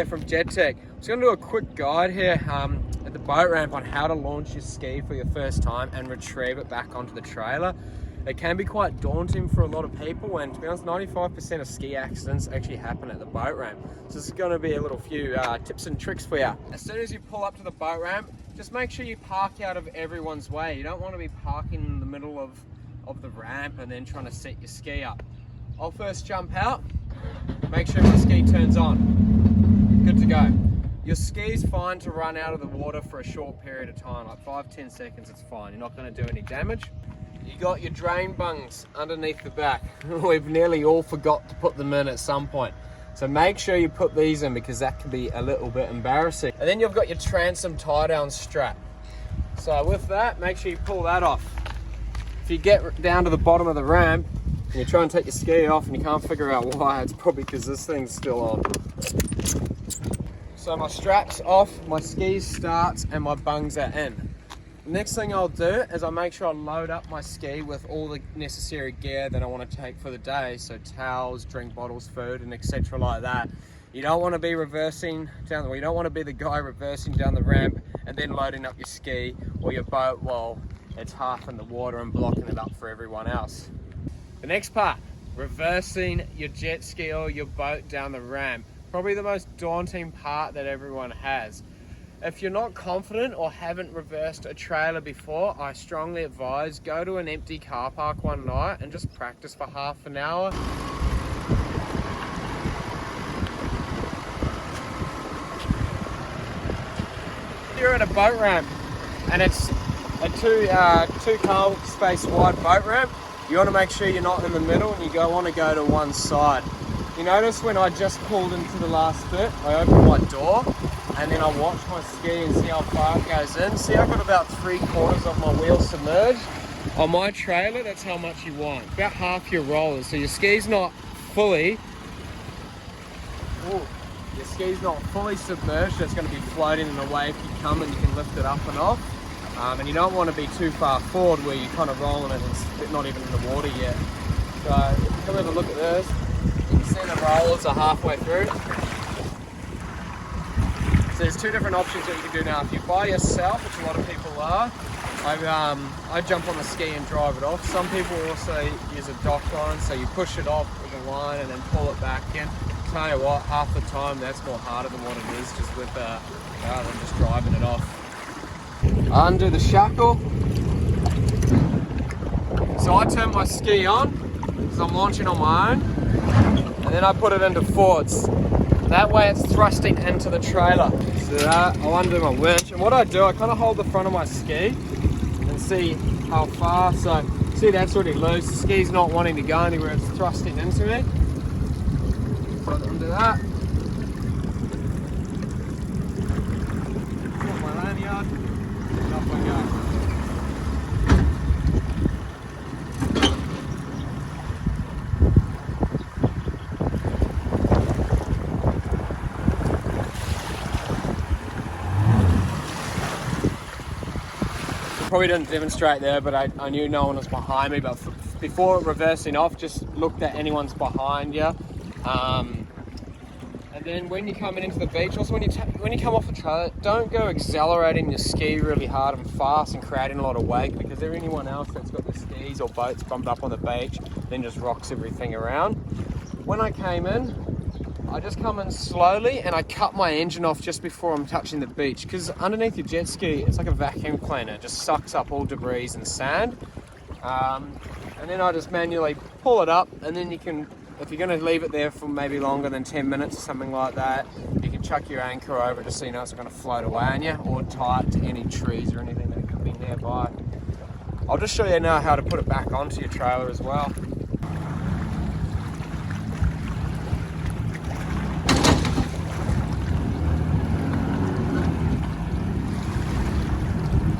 here from Jet Tech. I'm just going to do a quick guide here at the boat ramp on how to launch your ski for your first time and retrieve it back onto the trailer. It can be quite daunting for a lot of people, and to be honest, 95% of ski accidents actually happen at the boat ramp. So this is going to be a little few tips and tricks for you. As soon as you pull up to the boat ramp, just make sure you park out of everyone's way. You don't want to be parking in the middle of the ramp and then trying to set your ski up. I'll first jump out, make sure my ski turns on. Good to go. Your ski's fine to run out of the water for a short period of time, like 5-10 seconds, it's fine. You're not going to do any damage. You got your drain bungs underneath the back. We've nearly all forgot to put them in at some point. So make sure you put these in, because that can be a little bit embarrassing. And then you've got your transom tie down strap. So with that, make sure you pull that off. If you get down to the bottom of the ramp and you try and take your ski off and you can't figure out why, it's probably because this thing's still on. So my strap's off, my skis starts, and my bungs are in. The next thing I'll do is I'll make sure I load up my ski with all the necessary gear that I want to take for the day. So towels, drink bottles, food, and etc. like that. You don't want to be reversing down, you don't want to be the guy reversing down the ramp and then loading up your ski or your boat while it's half in the water and blocking it up for everyone else. The next part, reversing your jet ski or your boat down the ramp. Probably the most daunting part that everyone has. If you're not confident or haven't reversed a trailer before, I strongly advise go to an empty car park one night and just practice for half an hour. You're at a boat ramp and it's a two car space wide boat ramp. You want to make sure you're not in the middle and you want to go to one side. You notice when I just pulled into the last bit, I opened my door and then I watch my ski and see how far it goes in. See, I've got about 3/4 of my wheel submerged. On my trailer, that's how much you want. About half your rollers. So your ski's not fully, your ski's not fully submerged. It's going to be floating in a wave. If you come and you can lift it up and off. And you don't want to be too far forward where you're kind of rolling it and it's not even in the water yet. So if you come have a look at this, you can see the rollers are halfway through. So there's two different options that you can do now. If you're by yourself, which a lot of people are, I jump on the ski and drive it off. Some people also use a dock line, so you push it off with a line and then pull it back in. Tell you what, half the time that's more harder than what it is just with rather than just driving it off. Undo the shackle. So I turn my ski on because I'm launching on my own, and then I put it into forwards. That way it's thrusting into the trailer. So that, I'll undo my winch, and what I do, I kind of hold the front of my ski and see how far. So see, that's already loose. The ski's not wanting to go anywhere, it's thrusting into me. So I'll undo that. Put my lanyard. Off I go. Probably didn't demonstrate there, but I knew no one was behind me. But before reversing off, just looked at anyone's behind you. And then when you're coming into the beach, also when you come off the trailer, don't go accelerating your ski really hard and fast and creating a lot of wake, because anyone else that's got the skis or boats bumped up on the beach then just rocks everything around. When I came in, I just come in slowly and I cut my engine off just before I'm touching the beach, because underneath your jet ski, it's like a vacuum cleaner. It just sucks up all debris and sand. And then I just manually pull it up, and then you can, if you're going to leave it there for maybe longer than 10 minutes or something like that, you can chuck your anchor over just so you know it's going to float away on you, or tie it to any trees or anything that could be nearby. I'll just show you now how to put it back onto your trailer as well.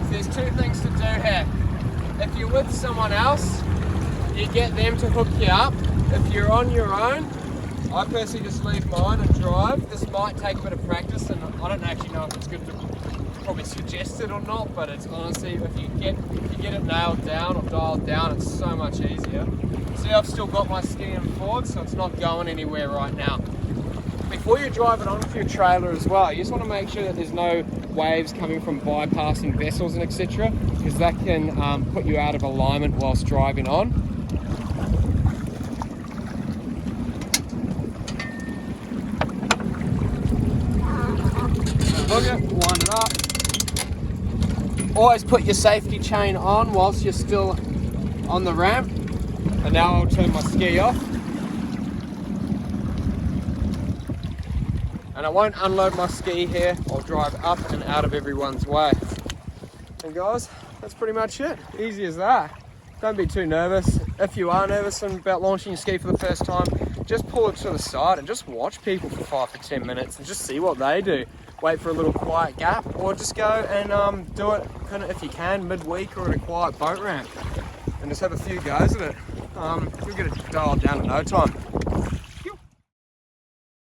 There's two things to do here. If you're with someone else, you get them to hook you up. If you're on your own, I personally just leave mine and drive. This might take a bit of practice, and I don't actually know if it's good to probably suggest it or not, but it's honestly, if you get it nailed down or dialed down, it's so much easier. See, I've still got my ski in forward, so it's not going anywhere right now. before you drive it onto your trailer as well, you just want to make sure that there's no waves coming from bypassing vessels and etc., because that can put you out of alignment whilst driving on. Hook it, wind it up. Always put your safety chain on whilst you're still on the ramp. And now I'll turn my ski off. And I won't unload my ski here. I'll drive up and out of everyone's way. And guys, that's pretty much it. Easy as that. Don't be too nervous. If you are nervous about launching your ski for the first time, just pull it to the side and just watch people for 5 to 10 minutes and just see what they do. Wait for a little quiet gap, or just go and do it kind of, if you can, midweek or at a quiet boat ramp. And just have a few goes of it. You'll get it dialed down in no time.